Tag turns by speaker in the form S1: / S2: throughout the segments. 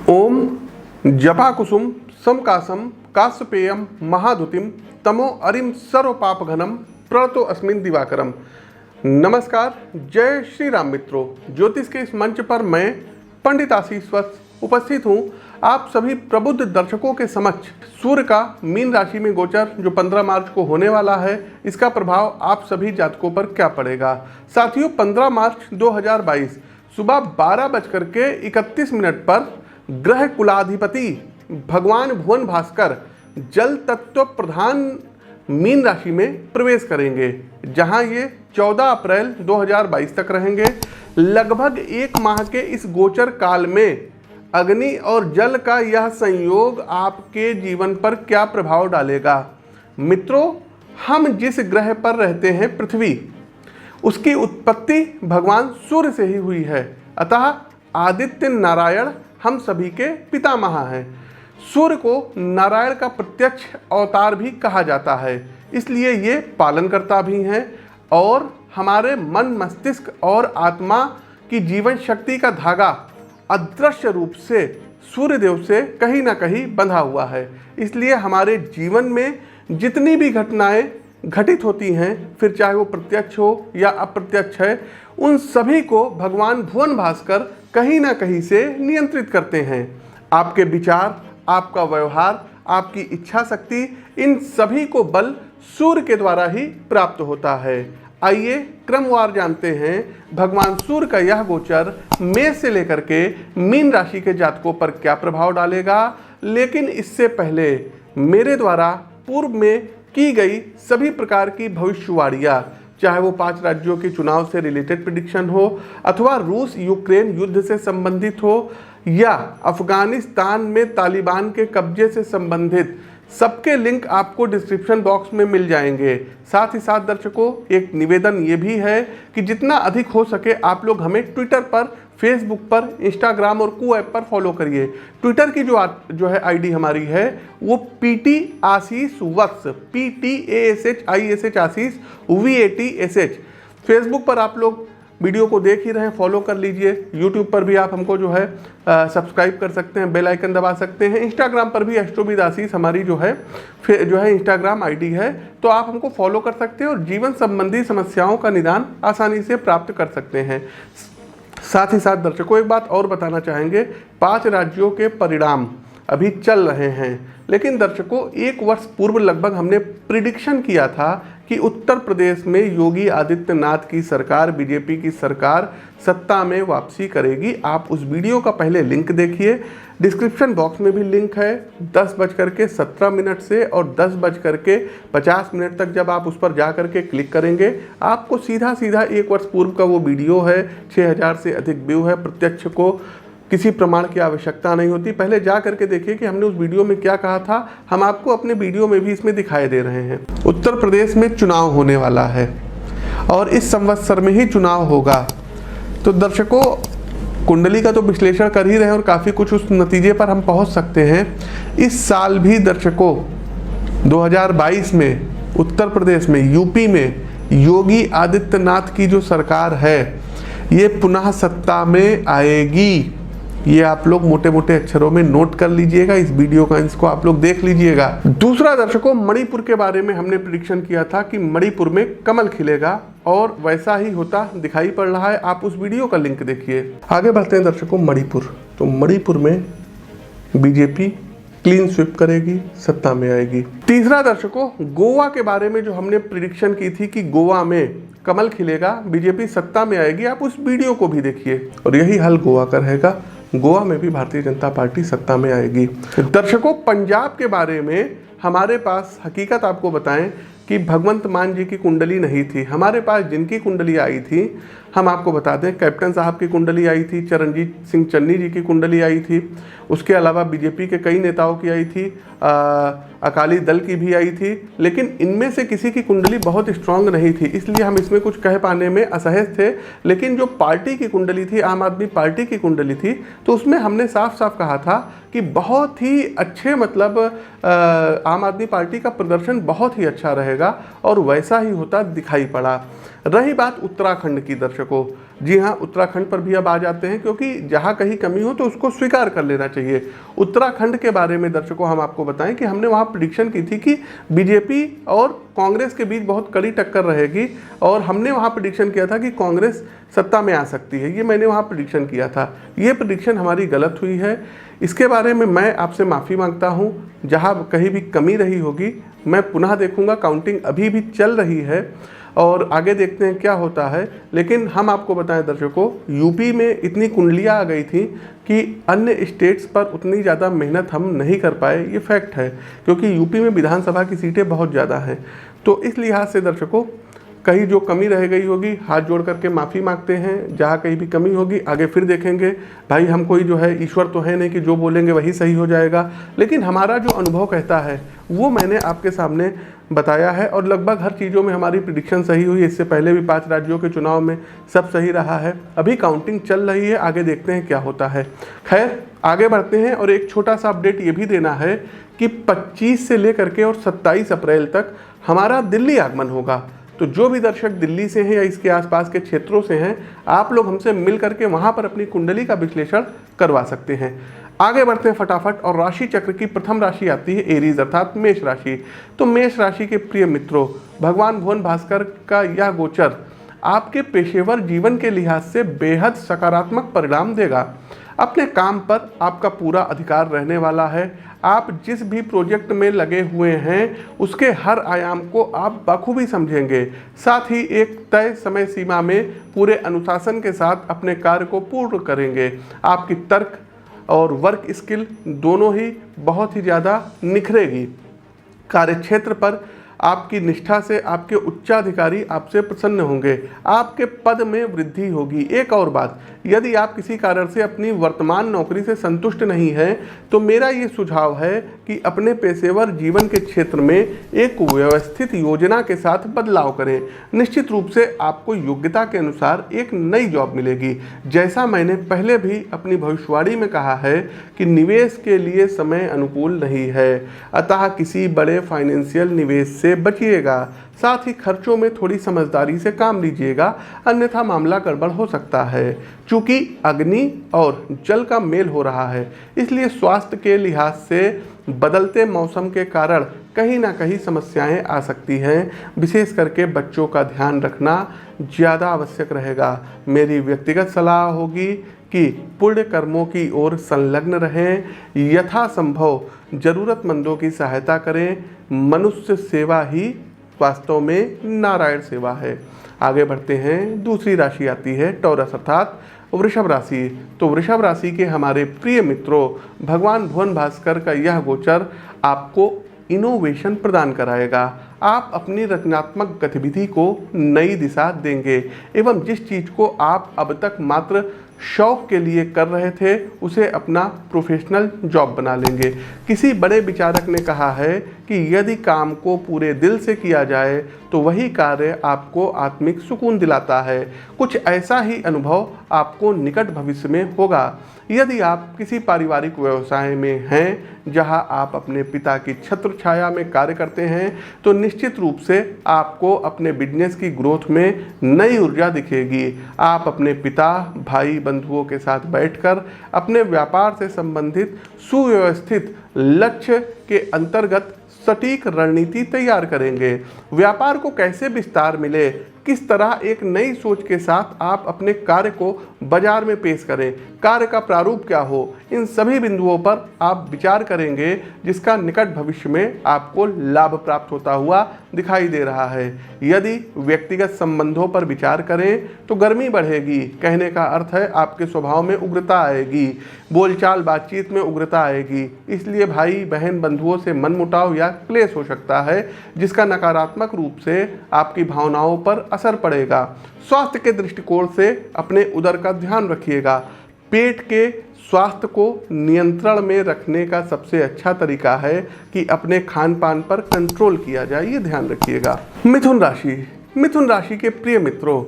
S1: ओम जपाकुसुम समकासम काश्यपेयम महादुतिम तमो अरिम सर्वपापघनम प्रणतो अस्मिन् दिवाकरम। नमस्कार, जय श्री राम मित्रों। ज्योतिष के इस मंच पर मैं पंडित आशीष वत्स उपस्थित हूँ आप सभी प्रबुद्ध दर्शकों के समक्ष। सूर्य का मीन राशि में गोचर जो 15 मार्च को होने वाला है, इसका प्रभाव आप सभी जातकों पर क्या पड़ेगा। साथियों, 15 मार्च 2022 सुबह 12:31 पर ग्रह कुलाधिपति भगवान भुवन भास्कर जल तत्व प्रधान मीन राशि में प्रवेश करेंगे, जहां ये 14 अप्रैल 2022 तक रहेंगे। लगभग एक माह के इस गोचर काल में अग्नि और जल का यह संयोग आपके जीवन पर क्या प्रभाव डालेगा। मित्रों, हम जिस ग्रह पर रहते हैं पृथ्वी, उसकी उत्पत्ति भगवान सूर्य से ही हुई है। अतः आदित्य नारायण हम सभी के पितामह हैं। सूर्य को नारायण का प्रत्यक्ष अवतार भी कहा जाता है, इसलिए ये पालनकर्ता भी हैं और हमारे मन, मस्तिष्क और आत्मा की जीवन शक्ति का धागा अदृश्य रूप से सूर्यदेव से कहीं ना कहीं बंधा हुआ है। इसलिए हमारे जीवन में जितनी भी घटनाएं घटित होती हैं, फिर चाहे वो प्रत्यक्ष हो या अप्रत्यक्ष है, उन सभी को भगवान भुवन भास्कर कहीं ना कहीं से नियंत्रित करते हैं। आपके विचार, आपका व्यवहार, आपकी इच्छा शक्ति, इन सभी को बल सूर्य के द्वारा ही प्राप्त होता है। आइए क्रमवार जानते हैं भगवान सूर्य का यह गोचर मेष से लेकर के मीन राशि के जातकों पर क्या प्रभाव डालेगा। लेकिन इससे पहले मेरे द्वारा पूर्व में की गई सभी प्रकार की भविष्यवाणियाँ, चाहे वो 5 राज्यों के चुनाव से रिलेटेड प्रेडिक्शन हो, अथवा रूस यूक्रेन युद्ध से संबंधित हो, या अफगानिस्तान में तालिबान के कब्जे से संबंधित, सबके लिंक आपको डिस्क्रिप्शन बॉक्स में मिल जाएंगे। साथ ही साथ दर्शकों, एक निवेदन ये भी है कि जितना अधिक हो सके आप लोग हमें ट्विटर पर, फेसबुक पर, इंस्टाग्राम और कू ऐप पर फॉलो करिए। ट्विटर की जो है आईडी हमारी है वो PT आशीष वत्स, PTASHISH आशीष VATSH। फेसबुक पर आप लोग वीडियो को देख ही रहे हैं, फॉलो कर लीजिए। यूट्यूब पर भी आप हमको जो है सब्सक्राइब कर सकते हैं, बेल आइकन दबा सकते हैं। इंस्टाग्राम पर भी एस्ट्रोविद आशीष हमारी जो है इंस्टाग्राम आईडी है, तो आप हमको फॉलो कर सकते हैं और जीवन संबंधी समस्याओं का निदान आसानी से प्राप्त कर सकते हैं। साथ ही साथ दर्शकों, एक बात और बताना चाहेंगे, 5 राज्यों के परिणाम अभी चल रहे हैं, लेकिन दर्शकों 1 वर्ष पूर्व लगभग हमने प्रिडिक्शन किया था कि उत्तर प्रदेश में योगी आदित्यनाथ की सरकार, बीजेपी की सरकार सत्ता में वापसी करेगी। आप उस वीडियो का पहले लिंक देखिए, डिस्क्रिप्शन बॉक्स में भी लिंक है। 10:17 से और 10:50 तक जब आप उस पर जा करके क्लिक करेंगे, आपको सीधा 1 वर्ष पूर्व का वो वीडियो है, 6000 से अधिक व्यू है। प्रत्यक्ष को किसी प्रमाण की आवश्यकता नहीं होती, पहले जा करके देखिए कि हमने उस वीडियो में क्या कहा था। हम आपको अपने वीडियो में भी इसमें दिखाई दे रहे हैं। उत्तर प्रदेश में चुनाव होने वाला है और इस संवत्सर में ही चुनाव होगा। तो दर्शकों, कुंडली का तो विश्लेषण कर ही रहे हैं और काफ़ी कुछ उस नतीजे पर हम पहुंच सकते हैं। इस साल भी दर्शकों 2022 में उत्तर प्रदेश में, यूपी में योगी आदित्यनाथ की जो सरकार है, ये पुनः सत्ता में आएगी। ये आप लोग मोटे मोटे अक्षरों में नोट कर लीजिएगा, इस वीडियो का इसको आप लोग देख लीजिएगा। दूसरा दर्शकों, मणिपुर के बारे में हमने प्रेडिक्शन किया था कि मणिपुर में कमल खिलेगा और वैसा ही होता दिखाई पड़ रहा है। आप उस वीडियो का लिंक देखिए। आगे बढ़ते हैं दर्शकों, मणिपुर। तो मणिपुर में बीजेपी क्लीन स्वीप करेगी, सत्ता में आएगी। तीसरा दर्शकों, गोवा के बारे में जो हमने प्रेडिक्शन की थी कि गोवा में कमल खिलेगा, बीजेपी सत्ता में आएगी, आप उस वीडियो को भी देखिए और यही हाल गोवा का रहेगा। गोवा में भी भारतीय जनता पार्टी सत्ता में आएगी। दर्शकों, पंजाब के बारे में हमारे पास हकीकत आपको बताएं कि भगवंत मान जी की कुंडली नहीं थी। हमारे पास जिनकी कुंडली आई थी, हम आपको बता दें, कैप्टन साहब की कुंडली आई थी, चरणजीत सिंह चन्नी जी की कुंडली आई थी, उसके अलावा बीजेपी के कई नेताओं की आई थी, अकाली दल की भी आई थी, लेकिन इनमें से किसी की कुंडली बहुत स्ट्रांग नहीं थी, इसलिए हम इसमें कुछ कह पाने में असहज थे। लेकिन जो पार्टी की कुंडली थी, आम आदमी पार्टी की कुंडली थी, तो उसमें हमने साफ साफ कहा था कि बहुत ही अच्छे, मतलब आम आदमी पार्टी का प्रदर्शन बहुत ही अच्छा रहेगा और वैसा ही होता दिखाई पड़ा। रही बात उत्तराखंड की दर्शकों, जी हाँ, उत्तराखंड पर भी अब आ जाते हैं, क्योंकि जहाँ कहीं कमी हो तो उसको स्वीकार कर लेना चाहिए। उत्तराखंड के बारे में दर्शकों हम आपको बताएं कि हमने वहाँ प्रेडिक्शन की थी कि बीजेपी और कांग्रेस के बीच बहुत कड़ी टक्कर रहेगी, और हमने वहाँ प्रेडिक्शन किया था कि कांग्रेस सत्ता में आ सकती है। ये मैंने वहाँ प्रेडिक्शन किया था। ये प्रेडिक्शन हमारी गलत हुई है। इसके बारे में मैं आपसे माफ़ी मांगता हूँ। जहाँ कहीं भी कमी रही होगी मैं पुनः देखूँगा। काउंटिंग अभी भी चल रही है और आगे देखते हैं क्या होता है। लेकिन हम आपको बताएं दर्शकों, यूपी में इतनी कुंडलियां आ गई थी कि अन्य स्टेट्स पर उतनी ज़्यादा मेहनत हम नहीं कर पाए। ये फैक्ट है, क्योंकि यूपी में विधानसभा की सीटें बहुत ज़्यादा हैं। तो इस लिहाज से दर्शकों, कहीं जो कमी रह गई होगी हाथ जोड़ करके माफ़ी मांगते हैं। जहाँ कहीं भी कमी होगी आगे फिर देखेंगे। भाई हम कोई जो है ईश्वर तो है नहीं कि जो बोलेंगे वही सही हो जाएगा, लेकिन हमारा जो अनुभव कहता है वो मैंने आपके सामने बताया है, और लगभग हर चीज़ों में हमारी प्रेडिक्शन सही हुई। इससे पहले भी 5 राज्यों के चुनाव में सब सही रहा है। अभी काउंटिंग चल रही है, आगे देखते हैं क्या होता है। खैर आगे बढ़ते हैं, और एक छोटा सा अपडेट ये भी देना है कि 25 से लेकर के और 27 अप्रैल तक हमारा दिल्ली आगमन होगा। तो जो भी दर्शक दिल्ली से हैं या इसके आसपास के क्षेत्रों से हैं, आप लोग हमसे मिल करके वहाँ पर अपनी कुंडली का विश्लेषण करवा सकते हैं। आगे बढ़ते हैं फटाफट, और राशि चक्र की प्रथम राशि आती है एरीज अर्थात मेष राशि। तो मेष राशि के प्रिय मित्रों, भगवान भुवन भास्कर का यह गोचर आपके पेशेवर जीवन के लिहाज से बेहद सकारात्मक परिणाम देगा। अपने काम पर आपका पूरा अधिकार रहने वाला है। आप जिस भी प्रोजेक्ट में लगे हुए हैं उसके हर आयाम को आप बखूबी समझेंगे। साथ ही एक तय समय सीमा में पूरे अनुशासन के साथ अपने कार्य को पूर्ण करेंगे। आपकी तर्क और वर्क स्किल दोनों ही बहुत ही ज़्यादा निखरेगी। कार्यक्षेत्र पर आपकी निष्ठा से आपके उच्चाधिकारी आपसे प्रसन्न होंगे। आपके पद में वृद्धि होगी। एक और बात, यदि आप किसी कारण से अपनी वर्तमान नौकरी से संतुष्ट नहीं हैं तो मेरा ये सुझाव है कि अपने पेशेवर जीवन के क्षेत्र में एक व्यवस्थित योजना के साथ बदलाव करें। निश्चित रूप से आपको योग्यता के अनुसार एक नई जॉब मिलेगी। जैसा मैंने पहले भी अपनी भविष्यवाणी में कहा है कि निवेश के लिए समय अनुकूल नहीं है, अतः किसी बड़े फाइनेंशियल निवेश से बचिएगा। साथ ही खर्चों में थोड़ी समझदारी से काम लीजिएगा, अन्यथा मामला गड़बड़ हो सकता है। चूंकि अग्नि और जल का मेल हो रहा है, इसलिए स्वास्थ्य के लिहाज से बदलते मौसम के कारण कहीं ना कहीं समस्याएं आ सकती हैं। विशेष करके बच्चों का ध्यान रखना ज़्यादा आवश्यक रहेगा। मेरी व्यक्तिगत सलाह होगी कि पुण्य कर्मों की ओर संलग्न रहें, यथासंभव ज़रूरतमंदों की सहायता करें। मनुष्य सेवा ही वास्तव में नारायण सेवा है। आगे बढ़ते हैं, दूसरी राशि आती है टॉरस अर्थात वृषभ राशि। तो वृषभ राशि के हमारे प्रिय मित्रों, भगवान भुवन भास्कर का यह गोचर आपको इनोवेशन प्रदान कराएगा। आप अपनी रचनात्मक गतिविधि को नई दिशा देंगे एवं जिस चीज़ को आप अब तक मात्र शौक के लिए कर रहे थे उसे अपना प्रोफेशनल जॉब बना लेंगे। किसी बड़े विचारक ने कहा है कि यदि काम को पूरे दिल से किया जाए तो वही कार्य आपको आत्मिक सुकून दिलाता है। कुछ ऐसा ही अनुभव आपको निकट भविष्य में होगा। यदि आप किसी पारिवारिक व्यवसाय में हैं जहां आप अपने पिता की छत्र छाया में कार्य करते हैं तो निश्चित रूप से आपको अपने बिजनेस की ग्रोथ में नई ऊर्जा दिखेगी। आप अपने पिता, भाई, बंधुओं के साथ बैठकर अपने व्यापार से संबंधित सुव्यवस्थित लक्ष्य के अंतर्गत सटीक रणनीति तैयार करेंगे। व्यापार को कैसे विस्तार मिले, किस तरह एक नई सोच के साथ आप अपने कार्य को बाजार में पेश करें, कार्य का प्रारूप क्या हो, इन सभी बिंदुओं पर आप विचार करेंगे जिसका निकट भविष्य में आपको लाभ प्राप्त होता हुआ दिखाई दे रहा है। यदि व्यक्तिगत संबंधों पर विचार करें तो गर्मी बढ़ेगी। कहने का अर्थ है आपके स्वभाव में उग्रता आएगी, बोलचाल बातचीत में उग्रता आएगी। इसलिए भाई बहन बंधुओं से मनमुटाव या क्लेश हो सकता है जिसका नकारात्मक रूप से आपकी भावनाओं पर असर पड़ेगा। स्वास्थ्य के दृष्टिकोण से अपने उदर का ध्यान रखिएगा। पेट के स्वास्थ्य को नियंत्रण में रखने का सबसे अच्छा तरीका है कि अपने खान पान पर कंट्रोल किया जाए, ये ध्यान रखिएगा। मिथुन राशि, मिथुन राशि के प्रिय मित्रों,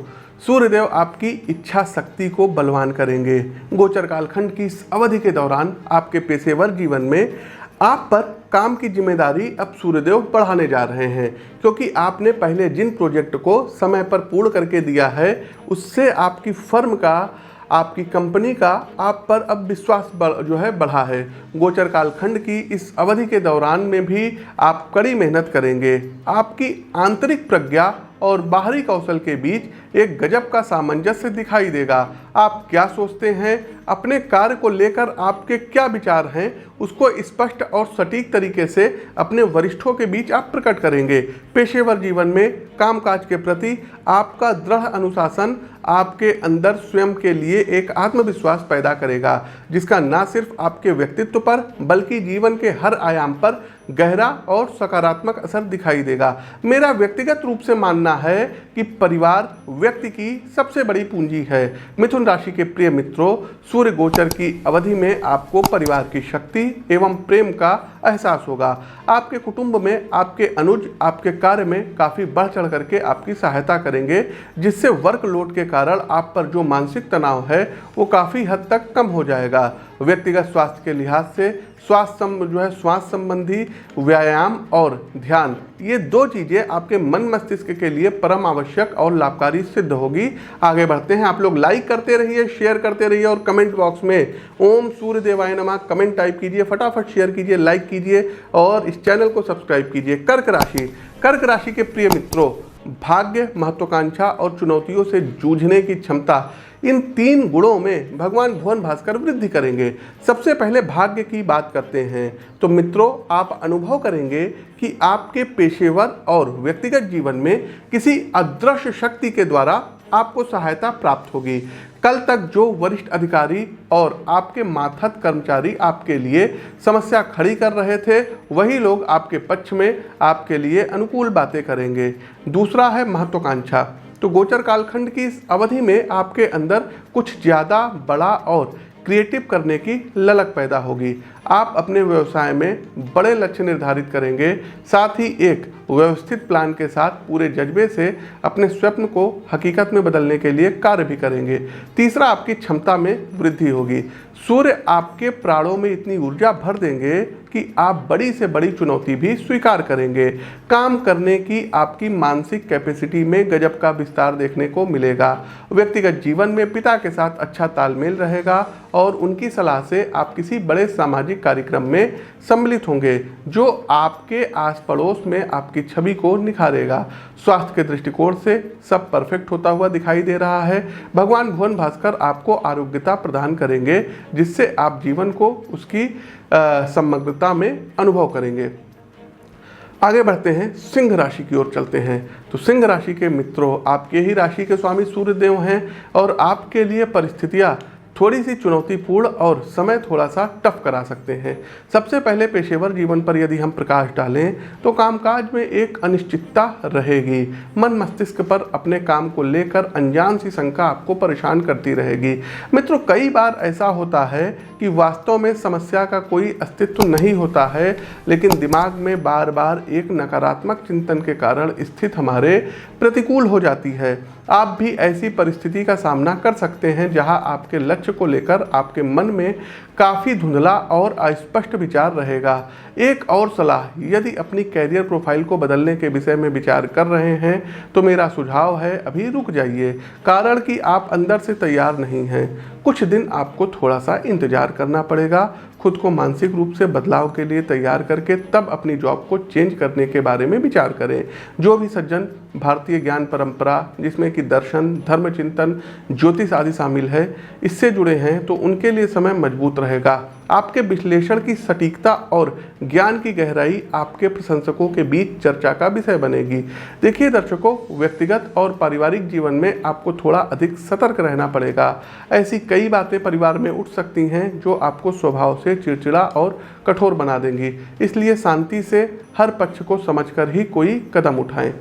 S1: सूर्यदेव आपकी इच्छा शक्ति को बलवान करेंगे। गोचर कालखंड की इस अवधि के दौरान आपके पेशेवर जीवन में आप पर काम की जिम्मेदारी अब सूर्यदेव बढ़ाने जा रहे हैं, क्योंकि आपने पहले जिन प्रोजेक्ट को समय पर पूर्ण करके दिया है उससे आपकी फर्म का, आपकी कंपनी का आप पर अब विश्वास बढ़ा है। गोचर कालखंड की इस अवधि के दौरान में भी आप कड़ी मेहनत करेंगे। आपकी आंतरिक प्रज्ञा और बाहरी कौशल के बीच एक गजब का सामंजस्य दिखाई देगा। आप क्या सोचते हैं, अपने कार्य को लेकर आपके क्या विचार हैं, उसको स्पष्ट और सटीक तरीके से अपने वरिष्ठों के बीच आप प्रकट करेंगे। पेशेवर जीवन में कामकाज के प्रति आपका दृढ़ अनुशासन आपके अंदर स्वयं के लिए एक आत्मविश्वास पैदा करेगा, जिसका न सिर्फ आपके व्यक्तित्व पर बल्कि जीवन के हर आयाम पर गहरा और सकारात्मक असर दिखाई देगा। मेरा व्यक्तिगत रूप से मानना है कि परिवार व्यक्ति की सबसे बड़ी पूंजी है। मिथुन राशि के प्रिय मित्रों, सूर्य गोचर की अवधि में आपको परिवार की शक्ति एवं प्रेम का एहसास होगा। आपके कुटुंब में आपके अनुज आपके कार्य में काफ़ी बढ़ चढ़ करके आपकी सहायता करेंगे, जिससे वर्कलोड के कारण आप पर जो मानसिक तनाव है वो काफ़ी हद तक कम हो जाएगा। व्यक्तिगत स्वास्थ्य के लिहाज से श्वास संबंधी व्यायाम और ध्यान, ये दो चीज़ें आपके मन मस्तिष्क के लिए परम आवश्यक और लाभकारी सिद्ध होगी। आगे बढ़ते हैं। आप लोग लाइक करते रहिए, शेयर करते रहिए और कमेंट बॉक्स में ओम सूर्य देवाय नमः कमेंट टाइप कीजिए, फटाफट शेयर कीजिए, लाइक कीजिए और इस चैनल को सब्सक्राइब कीजिए। कर्क राशि के प्रिय मित्रों, भाग्य, महत्वाकांक्षा और चुनौतियों से जूझने की क्षमता, इन तीन गुणों में भगवान भुवन भास्कर वृद्धि करेंगे। सबसे पहले भाग्य की बात करते हैं तो मित्रों, आप अनुभव करेंगे कि आपके पेशेवर और व्यक्तिगत जीवन में किसी अदृश्य शक्ति के द्वारा आपको सहायता प्राप्त होगी। कल तक जो वरिष्ठ अधिकारी और आपके मातहत कर्मचारी आपके लिए समस्या खड़ी कर रहे थे, वही लोग आपके पक्ष में आपके लिए अनुकूल बातें करेंगे। दूसरा है महत्वाकांक्षा। तो गोचर कालखंड की इस अवधि में आपके अंदर कुछ ज़्यादा बड़ा और क्रिएटिव करने की ललक पैदा होगी। आप अपने व्यवसाय में बड़े लक्ष्य निर्धारित करेंगे, साथ ही एक व्यवस्थित प्लान के साथ पूरे जज्बे से अपने स्वप्न को हकीकत में बदलने के लिए कार्य भी करेंगे। तीसरा, आपकी क्षमता में वृद्धि होगी। सूर्य आपके प्राणों में इतनी ऊर्जा भर देंगे कि आप बड़ी से बड़ी चुनौती भी स्वीकार करेंगे। काम करने की आपकी मानसिक कैपेसिटी में गजब का विस्तार देखने को मिलेगा। व्यक्तिगत जीवन में पिता के साथ अच्छा तालमेल रहेगा और उनकी सलाह से आप किसी बड़े सामाजिक कार्यक्रम में सम्मिलित होंगे, जो आपके आस पड़ोस में आपकी छवि को निखारेगा। स्वास्थ्य के दृष्टिकोण से सब परफेक्ट होता हुआ दिखाई दे रहा है। भगवान भुवन भास्कर आपको आरोग्यता प्रदान करेंगे, जिससे आप जीवन को उसकी समग्रता में अनुभव करेंगे। आगे बढ़ते हैं, सिंह राशि की ओर चलते हैं। तो सिंह राशि के मित्रों, आपके ही राशि के स्वामी सूर्यदेव हैं और आपके लिए परिस्थितियां थोड़ी सी चुनौतीपूर्ण और समय थोड़ा सा टफ करा सकते हैं। सबसे पहले पेशेवर जीवन पर यदि हम प्रकाश डालें तो कामकाज में एक अनिश्चितता रहेगी। मन मस्तिष्क पर अपने काम को लेकर अनजान सी शंका आपको परेशान करती रहेगी। मित्रों, कई बार ऐसा होता है कि वास्तव में समस्या का कोई अस्तित्व नहीं होता है, लेकिन दिमाग में बार बार एक नकारात्मक चिंतन के कारण स्थिति हमारे प्रतिकूल हो जाती है। आप भी ऐसी परिस्थिति का सामना कर सकते हैं जहां आपके लक्ष्य को लेकर आपके मन में काफ़ी धुंधला और अस्पष्ट विचार रहेगा। एक और सलाह, यदि अपनी कैरियर प्रोफाइल को बदलने के विषय में विचार कर रहे हैं तो मेरा सुझाव है अभी रुक जाइए, कारण कि आप अंदर से तैयार नहीं हैं। कुछ दिन आपको थोड़ा सा इंतजार करना पड़ेगा। खुद को मानसिक रूप से बदलाव के लिए तैयार करके तब अपनी जॉब को चेंज करने के बारे में विचार करें। जो भी सज्जन भारतीय ज्ञान परंपरा, जिसमें कि दर्शन, धर्म चिंतन, ज्योतिष आदि शामिल है, इससे जुड़े हैं तो उनके लिए समय मजबूत रहेगा। आपके विश्लेषण की सटीकता और ज्ञान की गहराई आपके प्रशंसकों के बीच चर्चा का विषय बनेगी। देखिए दर्शकों, व्यक्तिगत और पारिवारिक जीवन में आपको थोड़ा अधिक सतर्क रहना पड़ेगा। ऐसी कई बातें परिवार में उठ सकती हैं जो आपको स्वभाव से चिड़चिड़ा और कठोर बना देंगी, इसलिए शांति से हर पक्ष को समझकर ही कोई कदम उठाएं।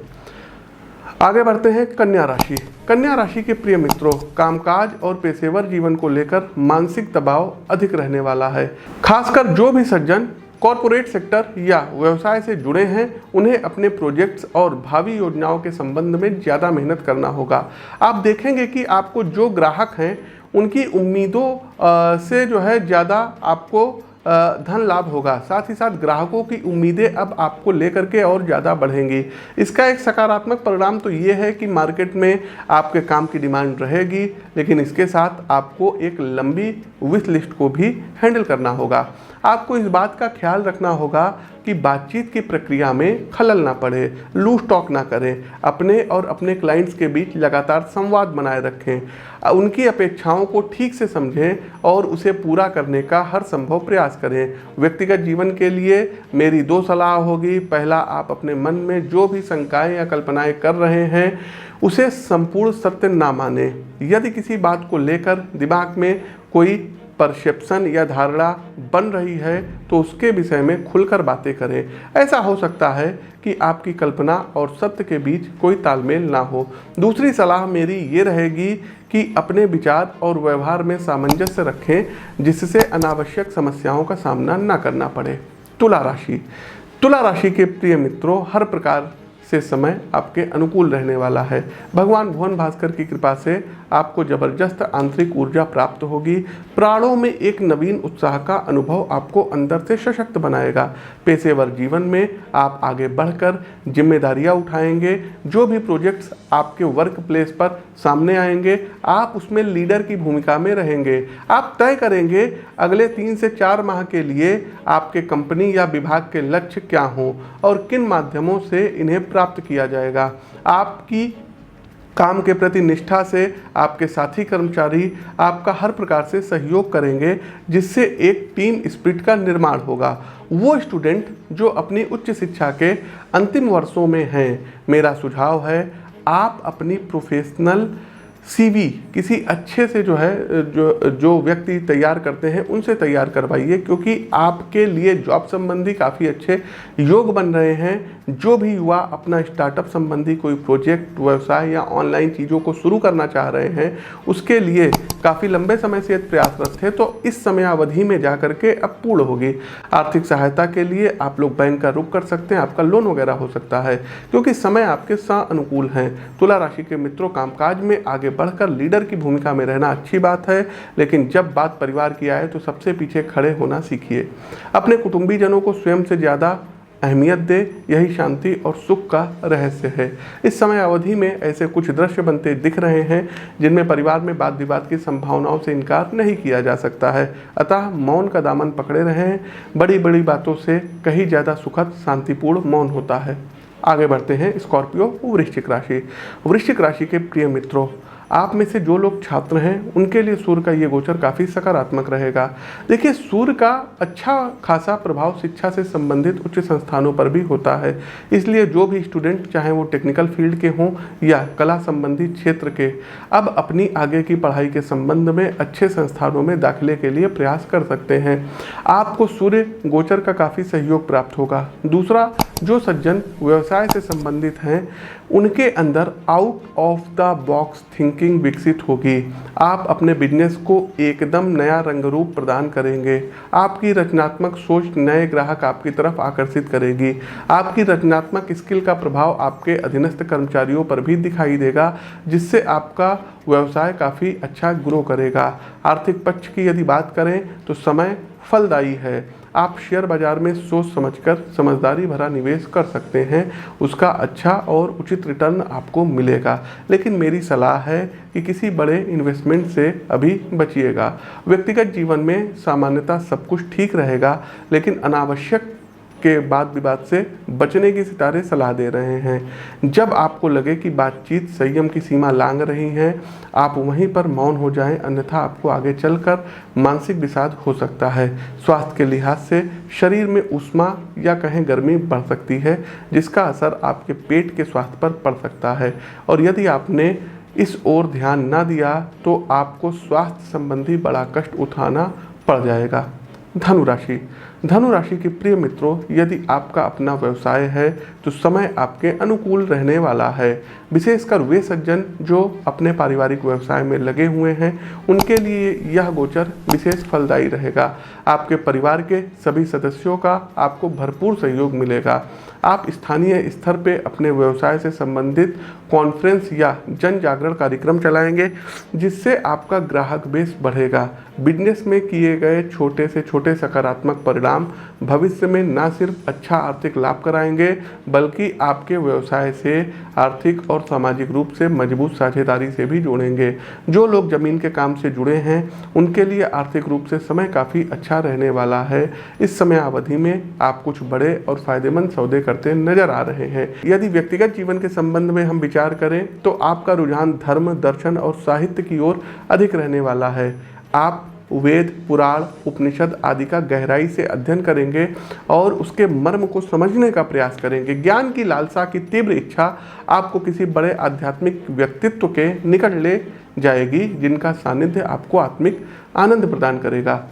S1: आगे बढ़ते हैं, कन्या राशि। कन्या राशि के प्रिय मित्रों, कामकाज और पेशेवर जीवन को लेकर मानसिक दबाव अधिक रहने वाला है। खासकर जो भी सज्जन कॉरपोरेट सेक्टर या व्यवसाय से जुड़े हैं, उन्हें अपने प्रोजेक्ट्स और भावी योजनाओं के संबंध में ज़्यादा मेहनत करना होगा। आप देखेंगे कि आपको जो ग्राहक हैं उनकी उम्मीदों से जो है ज़्यादा आपको धन लाभ होगा। साथ ही साथ ग्राहकों की उम्मीदें अब आपको लेकर के और ज़्यादा बढ़ेंगी। इसका एक सकारात्मक परिणाम तो ये है कि मार्केट में आपके काम की डिमांड रहेगी, लेकिन इसके साथ आपको एक लंबी विश लिस्ट को भी हैंडल करना होगा। आपको इस बात का ख्याल रखना होगा कि बातचीत की प्रक्रिया में खलल ना पड़े, लूज टॉक ना करें, अपने और अपने क्लाइंट्स के बीच लगातार संवाद बनाए रखें, उनकी अपेक्षाओं को ठीक से समझें और उसे पूरा करने का हर संभव प्रयास करें। व्यक्तिगत जीवन के लिए मेरी 2 सलाह होगी। पहला, आप अपने मन में जो भी शंकाएं या कल्पनाएं कर रहे हैं उसे संपूर्ण सत्य ना माने। यदि किसी बात को लेकर दिमाग में कोई परसेप्शन या धारणा बन रही है तो उसके विषय में खुलकर बातें करें। ऐसा हो सकता है कि आपकी कल्पना और सत्य के बीच कोई तालमेल ना हो। दूसरी सलाह मेरी ये रहेगी कि अपने विचार और व्यवहार में सामंजस्य रखें, जिससे अनावश्यक समस्याओं का सामना ना करना पड़े। तुला राशि के प्रिय मित्रों, हर प्रकार से समय आपके अनुकूल रहने वाला है। भगवान भुवन भास्कर की कृपा से आपको जबरदस्त आंतरिक ऊर्जा प्राप्त होगी। प्राणों में एक नवीन उत्साह का अनुभव आपको अंदर से सशक्त बनाएगा। पेशेवर जीवन में आप आगे बढ़कर जिम्मेदारियां उठाएंगे। जो भी प्रोजेक्ट्स आपके वर्क प्लेस पर सामने आएंगे, आप उसमें लीडर की भूमिका में रहेंगे। आप तय करेंगे अगले 3 से 4 माह के लिए आपके कंपनी या विभाग के लक्ष्य क्या हों और किन माध्यमों से इन्हें प्राप्त किया जाएगा। आपकी काम के प्रति निष्ठा से आपके साथी कर्मचारी आपका हर प्रकार से सहयोग करेंगे, जिससे एक टीम स्पिरिट का निर्माण होगा। वो स्टूडेंट जो अपनी उच्च शिक्षा के अंतिम वर्षों में हैं, मेरा सुझाव है आप अपनी प्रोफेशनल CV किसी अच्छे से जो व्यक्ति तैयार करते हैं उनसे तैयार करवाइए, क्योंकि आपके लिए जॉब संबंधी काफ़ी अच्छे योग बन रहे हैं। जो भी युवा अपना स्टार्टअप संबंधी कोई प्रोजेक्ट, व्यवसाय या ऑनलाइन चीज़ों को शुरू करना चाह रहे हैं, उसके लिए काफ़ी लंबे समय से प्रयासरत थे, तो इस समय अवधि में जा करके अब पूर्ण होगी। आर्थिक सहायता के लिए आप लोग बैंक का रुख कर सकते हैं, आपका लोन वगैरह हो सकता है, क्योंकि समय आपके अनुकूल हैं। तुला राशि के मित्रों, कामकाज में आगे बढ़कर लीडर की भूमिका में रहना अच्छी बात है, लेकिन जब बात परिवार की आए तो सबसे पीछे खड़े होना सीखिए। अपने कुटुंबीजनों को स्वयं से ज़्यादा अहमियत दे, यही शांति और सुख का रहस्य है। इस समय अवधि में ऐसे कुछ दृश्य बनते दिख रहे हैं जिनमें परिवार में वाद विवाद की संभावनाओं से इनकार नहीं किया जा सकता है। अतः मौन का दामन पकड़े रहें। बड़ी बड़ी बातों से कहीं ज़्यादा सुखद शांतिपूर्ण मौन होता है। आगे बढ़ते हैं स्कॉर्पियो वृश्चिक राशि के प्रिय मित्रों, आप में से जो लोग छात्र हैं उनके लिए सूर्य का ये गोचर काफ़ी सकारात्मक रहेगा। देखिए, सूर्य का अच्छा खासा प्रभाव शिक्षा से संबंधित उच्च संस्थानों पर भी होता है। इसलिए जो भी स्टूडेंट, चाहे वो टेक्निकल फील्ड के हों या कला संबंधी क्षेत्र के, अब अपनी आगे की पढ़ाई के संबंध में अच्छे संस्थानों में दाखिले के लिए प्रयास कर सकते हैं। आपको सूर्य गोचर का काफ़ी सहयोग प्राप्त होगा। दूसरा, जो सज्जन व्यवसाय से संबंधित हैं उनके अंदर out of the box thinking विकसित होगी। आप अपने बिजनेस को एकदम नया रंग रूप प्रदान करेंगे। आपकी रचनात्मक सोच नए ग्राहक आपकी तरफ आकर्षित करेगी। आपकी रचनात्मक स्किल का प्रभाव आपके अधीनस्थ कर्मचारियों पर भी दिखाई देगा, जिससे आपका व्यवसाय काफ़ी अच्छा ग्रो करेगा। आर्थिक पक्ष की यदि बात करें तो समय फलदायी है। आप शेयर बाजार में सोच समझकर समझदारी भरा निवेश कर सकते हैं, उसका अच्छा और उचित रिटर्न आपको मिलेगा। लेकिन मेरी सलाह है कि किसी बड़े इन्वेस्टमेंट से अभी बचिएगा। व्यक्तिगत जीवन में सामान्यतः सब कुछ ठीक रहेगा, लेकिन अनावश्यक के वाद विवाद से बचने की सितारे सलाह दे रहे हैं। जब आपको लगे कि बातचीत संयम की सीमा लांघ रही है, आप वहीं पर मौन हो जाएं, अन्यथा आपको आगे चलकर मानसिक विषाद हो सकता है। स्वास्थ्य के लिहाज से शरीर में ऊष्मा या कहें गर्मी बढ़ सकती है, जिसका असर आपके पेट के स्वास्थ्य पर पड़ सकता है, और यदि आपने इस ओर ध्यान न दिया तो आपको स्वास्थ्य संबंधी बड़ा कष्ट उठाना पड़ जाएगा। धनु राशि के प्रिय मित्रों, यदि आपका अपना व्यवसाय है तो समय आपके अनुकूल रहने वाला है। विशेषकर वे सज्जन जो अपने पारिवारिक व्यवसाय में लगे हुए हैं, उनके लिए यह गोचर विशेष फलदायी रहेगा। आपके परिवार के सभी सदस्यों का आपको भरपूर सहयोग मिलेगा। आप स्थानीय स्तर पे अपने व्यवसाय से संबंधित कॉन्फ्रेंस या जन जागरण कार्यक्रम चलाएंगे, जिससे आपका ग्राहक बेस बढ़ेगा। बिजनेस में किए गए छोटे से छोटे सकारात्मक परिणाम भविष्य में न सिर्फ अच्छा आर्थिक लाभ कराएंगे, बल्कि आपके व्यवसाय से आर्थिक और सामाजिक रूप से मजबूत साझेदारी से भी जोड़ेंगे। जो लोग जमीन के काम से जुड़े हैं, उनके लिए आर्थिक रूप से समय काफ़ी अच्छा रहने वाला है। इस समय अवधि में आप कुछ बड़े और फायदेमंद सौदे करते नजर आ रहे हैं। यदि व्यक्तिगत जीवन के संबंध में हम विचार करें तो आपका रुझान धर्म, दर्शन और साहित्य की ओर अधिक रहने वाला है। आप वेद, पुराण, उपनिषद आदि का गहराई से अध्ययन करेंगे और उसके मर्म को समझने का प्रयास करेंगे। ज्ञान की लालसा की तीव्र इच्छा आपको किसी बड़े आध्यात्मिक व्यक्तित्व के निकट ले जाएगी, जिनका सानिध्य आपको आत्मिक आनंद प्रदान करेगा।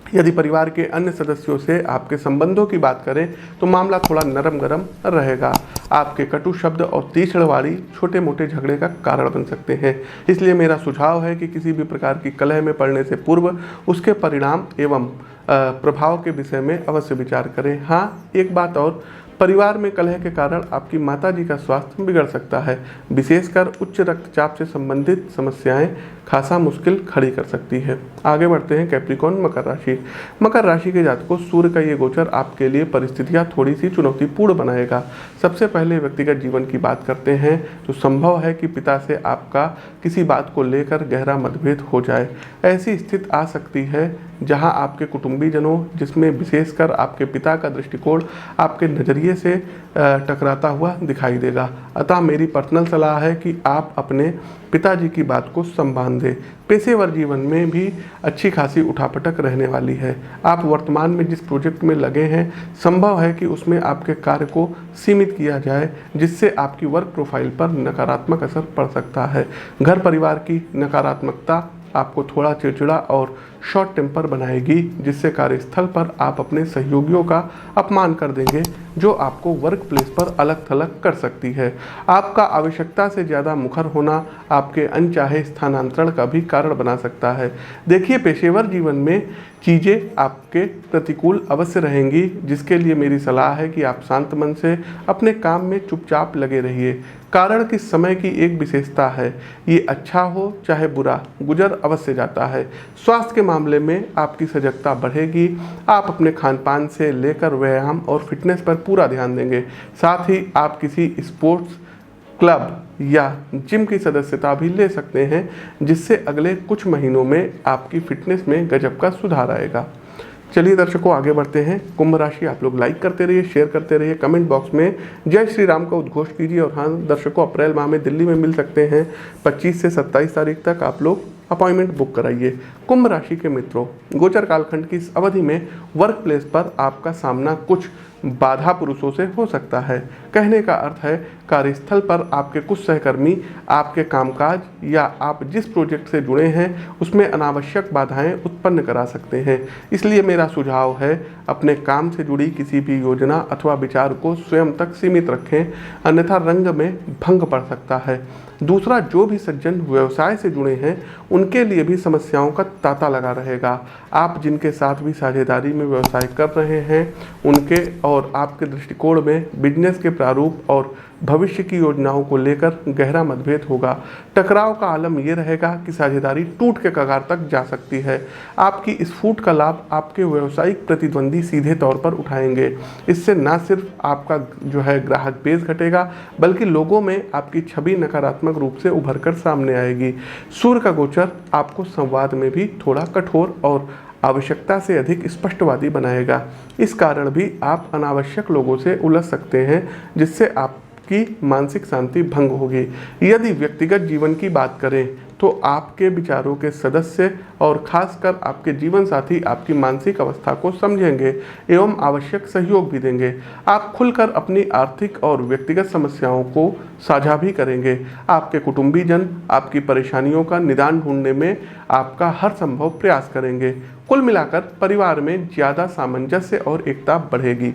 S1: यदि परिवार के अन्य सदस्यों से आपके संबंधों की बात करें तो मामला थोड़ा नरम गरम रहेगा। आपके कटु शब्द और तीक्ष्णवाणी छोटे मोटे झगड़े का कारण बन सकते हैं। इसलिए मेरा सुझाव है कि किसी भी प्रकार की कलह में पड़ने से पूर्व उसके परिणाम एवं प्रभाव के विषय में अवश्य विचार करें। हाँ, एक बात और, परिवार में कलह के कारण आपकी माताजी का स्वास्थ्य बिगड़ सकता है। विशेषकर उच्च रक्तचाप से संबंधित समस्याएं खासा मुश्किल खड़ी कर सकती है। आगे बढ़ते हैं कैप्रिकॉर्न, मकर राशि। मकर राशि के जातकों, सूर्य का ये गोचर आपके लिए परिस्थितियां थोड़ी सी चुनौतीपूर्ण बनाएगा। सबसे पहले व्यक्तिगत जीवन की बात करते हैं तो संभव है कि पिता से आपका किसी बात को लेकर गहरा मतभेद हो जाए। ऐसी स्थिति आ सकती है जहां आपके कुटुंबीजनों, जिसमें विशेषकर आपके पिता का दृष्टिकोण आपके नज़रिए से टकराता हुआ दिखाई देगा। अतः मेरी पर्सनल सलाह है कि आप अपने पिताजी की बात को संभाल दें। पेशेवर जीवन में भी अच्छी खासी उठापटक रहने वाली है। आप वर्तमान में जिस प्रोजेक्ट में लगे हैं, संभव है कि उसमें आपके कार्य को सीमित किया जाए, जिससे आपकी वर्क प्रोफाइल पर नकारात्मक असर पड़ सकता है। घर परिवार की नकारात्मकता आपको थोड़ा चिड़चिड़ा और शॉर्ट टेम्पर बनाएगी, जिससे कार्यस्थल पर आप अपने सहयोगियों का अपमान कर देंगे, जो आपको वर्क प्लेस पर अलग थलग कर सकती है। आपका आवश्यकता से ज़्यादा मुखर होना आपके अनचाहे स्थानांतरण का भी कारण बना सकता है। देखिए, पेशेवर जीवन में चीज़ें आपके प्रतिकूल अवश्य रहेंगी, जिसके लिए मेरी सलाह है कि आप शांत मन से अपने काम में चुपचाप लगे रहिए। कारण कि समय की एक विशेषता है, ये अच्छा हो चाहे बुरा, गुजर अवश्य जाता है। स्वास्थ्य के मामले में आपकी सजगता बढ़ेगी। आप अपने खान पान से लेकर व्यायाम और फिटनेस पर पूरा ध्यान देंगे। साथ ही आप किसी स्पोर्ट्स क्लब या जिम की सदस्यता भी ले सकते हैं, जिससे अगले कुछ महीनों में आपकी फिटनेस में गजब का सुधार आएगा। चलिए दर्शकों, आगे बढ़ते हैं। कुंभ राशि, आप लोग लाइक करते रहिए, शेयर करते रहिए, कमेंट बॉक्स में जय श्री राम का उद्घोष कीजिए। और हाँ दर्शकों, अप्रैल माह में दिल्ली में मिल सकते हैं। 25 से 27 तारीख तक आप लोग अपॉइंटमेंट बुक कराइए। कुंभ राशि के मित्रों, गोचर कालखंड की इस अवधि में वर्क प्लेस पर आपका सामना कुछ बाधा पुरुषों से हो सकता है। कहने का अर्थ है, कार्यस्थल पर आपके कुछ सहकर्मी आपके कामकाज या आप जिस प्रोजेक्ट से जुड़े हैं उसमें अनावश्यक बाधाएं उत्पन्न करा सकते हैं। इसलिए मेरा सुझाव है, अपने काम से जुड़ी किसी भी योजना अथवा विचार को स्वयं तक सीमित रखें, अन्यथा रंग में भंग पड़ सकता है। दूसरा, जो भी सज्जन व्यवसाय से जुड़े हैं उनके लिए भी समस्याओं का तांता लगा रहेगा। आप जिनके साथ भी साझेदारी में व्यवसाय कर रहे हैं, उनके और आपके दृष्टिकोण में बिजनेस के प्रारूप और भविष्य की योजनाओं को लेकर गहरा मतभेद होगा। टकराव का आलम यह रहेगा कि साझेदारी टूट के कगार तक जा सकती है। आपकी इस फूट का लाभ आपके व्यावसायिक प्रतिद्वंदी सीधे तौर पर उठाएंगे। इससे न सिर्फ आपका ग्राहक बेस घटेगा, बल्कि लोगों में आपकी छवि नकारात्मक रूप से उभर कर सामने आएगी। सूर्य का गोचर आपको संवाद में भी थोड़ा कठोर और आवश्यकता से अधिक स्पष्टवादी बनाएगा। इस कारण भी आप अनावश्यक लोगों से उलझ सकते हैं, जिससे आपकी मानसिक शांति भंग होगी। यदि व्यक्तिगत जीवन की बात करें तो आपके विचारों के सदस्य और खासकर आपके जीवन साथी आपकी मानसिक अवस्था को समझेंगे एवं आवश्यक सहयोग भी देंगे। आप खुलकर अपनी आर्थिक और व्यक्तिगत समस्याओं को साझा भी करेंगे। आपके कुटुंबीजन आपकी परेशानियों का निदान ढूंढने में आपका हर संभव प्रयास करेंगे। कुल मिलाकर परिवार में ज़्यादा सामंजस्य और एकता बढ़ेगी।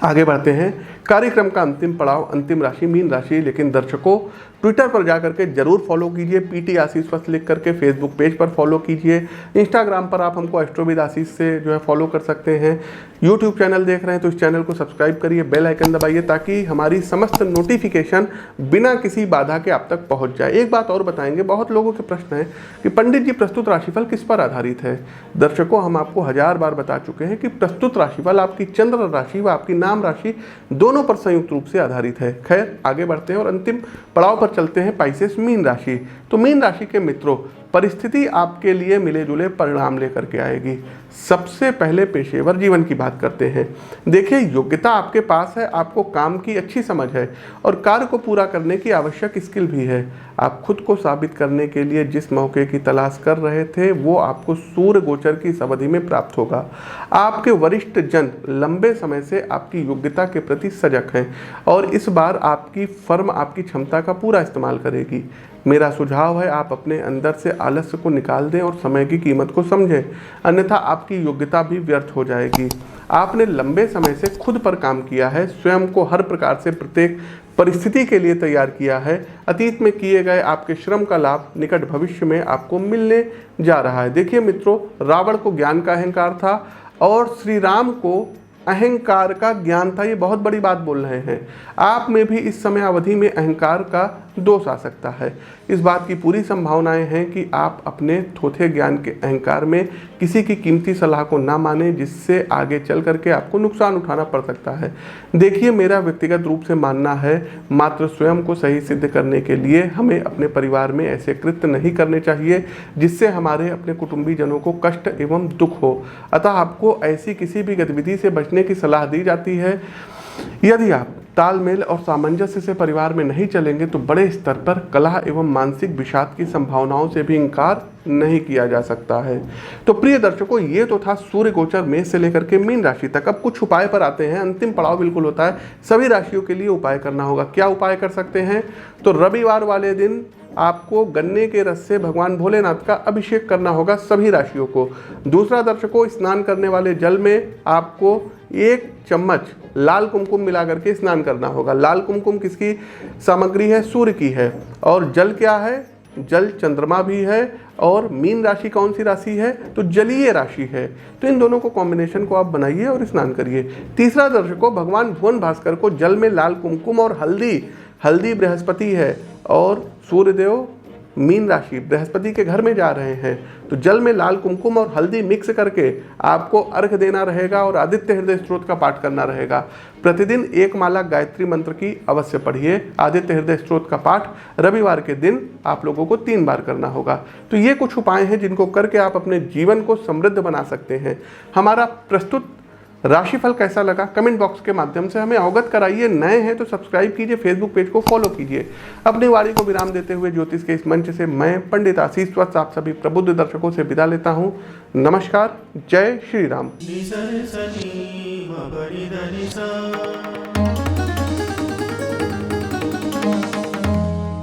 S1: आगे बढ़ते हैं कार्यक्रम का अंतिम पड़ाव अंतिम राशि मीन राशि। लेकिन दर्शकों, ट्विटर पर जाकर के जरूर फॉलो कीजिए, पीटी आशीष वस्त लिख करके। फेसबुक पेज पर फॉलो कीजिए। इंस्टाग्राम पर आप हमको एस्ट्रोविद आशीष से जो है फॉलो कर सकते हैं। यूट्यूब चैनल देख रहे हैं तो इस चैनल को सब्सक्राइब करिए, बेल आइकन दबाइए ताकि हमारी समस्त नोटिफिकेशन बिना किसी बाधा के आप तक पहुंच जाए। एक बात और बताएंगे, बहुत लोगों के प्रश्न है कि पंडित जी प्रस्तुत राशिफल किस पर आधारित है। दर्शकों, हम आपको 1000 बार बता चुके हैं कि प्रस्तुत राशिफल आपकी चंद्र राशि व आपकी नाम राशि दोनों पर संयुक्त रूप से आधारित है। खैर, आगे बढ़ते हैं और अंतिम पड़ाव पर चलते हैं, पाइसेस मीन राशि। तो मीन राशि के मित्रों, परिस्थिति आपके लिए मिले जुले परिणाम लेकर के आएगी। सबसे पहले पेशेवर जीवन की बात करते हैं। देखिए, योग्यता आपके पास है, आपको काम की अच्छी समझ है और कार्य को पूरा करने की आवश्यक स्किल भी है। आप खुद को साबित करने के लिए जिस मौके की तलाश कर रहे थे वो आपको सूर्य गोचर की इस अवधि में प्राप्त होगा। आपके वरिष्ठ जन लंबे समय से आपकी योग्यता के प्रति सजग हैं और इस बार आपकी फर्म आपकी क्षमता का पूरा इस्तेमाल करेगी। मेरा सुझाव है आप अपने अंदर से आलस्य को निकाल दें और समय की कीमत को समझें, अन्यथा आपकी योग्यता भी व्यर्थ हो जाएगी। आपने लंबे समय से खुद पर काम किया है, स्वयं को हर प्रकार से प्रत्येक परिस्थिति के लिए तैयार किया है। अतीत में किए गए आपके श्रम का लाभ निकट भविष्य में आपको मिलने जा रहा है। देखिए मित्रों, रावण को ज्ञान का अहंकार था और श्री राम को अहंकार का ज्ञान था। ये बहुत बड़ी बात बोल रहे हैं। आप में भी इस समय अवधि में अहंकार का दोष आ सकता है। इस बात की पूरी संभावनाएं हैं कि आप अपने थोथे ज्ञान के अहंकार में किसी की कीमती सलाह को ना माने, जिससे आगे चल करके आपको नुकसान उठाना पड़ सकता है। देखिए, मेरा व्यक्तिगत रूप से मानना है मात्र स्वयं को सही सिद्ध करने के लिए हमें अपने परिवार में ऐसे कृत्य नहीं करने चाहिए जिससे हमारे अपने कुटुंबीजनों को कष्ट एवं दुख हो। अतः आपको ऐसी किसी भी गतिविधि से बचने की सलाह दी जाती है। यदि आप तालमेल और सामंजस्य से परिवार में नहीं चलेंगे तो बड़े स्तर पर कलह एवं मानसिक विषाद की संभावनाओं से भी इनकार नहीं किया जा सकता है। तो प्रिय दर्शकों, ये तो था सूर्य गोचर मेष से लेकर के मीन राशि तक। अब कुछ उपाय पर आते हैं। अंतिम पड़ाव बिल्कुल होता है, सभी राशियों के लिए उपाय करना होगा। क्या उपाय कर सकते हैं? तो रविवार वाले दिन आपको गन्ने के रस से भगवान भोलेनाथ का अभिषेक करना होगा सभी राशियों को। दूसरा दर्शकों, स्नान करने वाले जल में आपको 1 चम्मच लाल कुमकुम मिला करके स्नान करना होगा। लाल कुमकुम किसकी सामग्री है? सूर्य की है। और जल क्या है? जल चंद्रमा भी है। और मीन राशि कौन सी राशि है? तो जलीय राशि है। तो इन दोनों को कॉम्बिनेशन को आप बनाइए और स्नान करिए। तीसरा दर्शकों, भगवान भुवन भास्कर को जल में लाल कुमकुम और हल्दी बृहस्पति है और सूर्यदेव मीन राशि बृहस्पति के घर में जा रहे हैं, तो जल में लाल कुमकुम और हल्दी मिक्स करके आपको अर्घ देना रहेगा और आदित्य हृदय स्त्रोत का पाठ करना रहेगा। प्रतिदिन 1 माला गायत्री मंत्र की अवश्य पढ़िए। आदित्य हृदय स्त्रोत का पाठ रविवार के दिन आप लोगों को 3 बार करना होगा। तो ये कुछ उपाय हैं जिनको करके आप अपने जीवन को समृद्ध बना सकते हैं। हमारा प्रस्तुत राशिफल कैसा लगा कमेंट बॉक्स के माध्यम से हमें अवगत कराइए। नए हैं तो सब्सक्राइब कीजिए, फेसबुक पेज को फॉलो कीजिए। अपनी वाणी को विराम देते हुए ज्योतिष के इस मंच से मैं पंडित आशीष वत्स आप सभी प्रबुद्ध दर्शकों से विदा लेता हूँ। नमस्कार, जय श्री राम।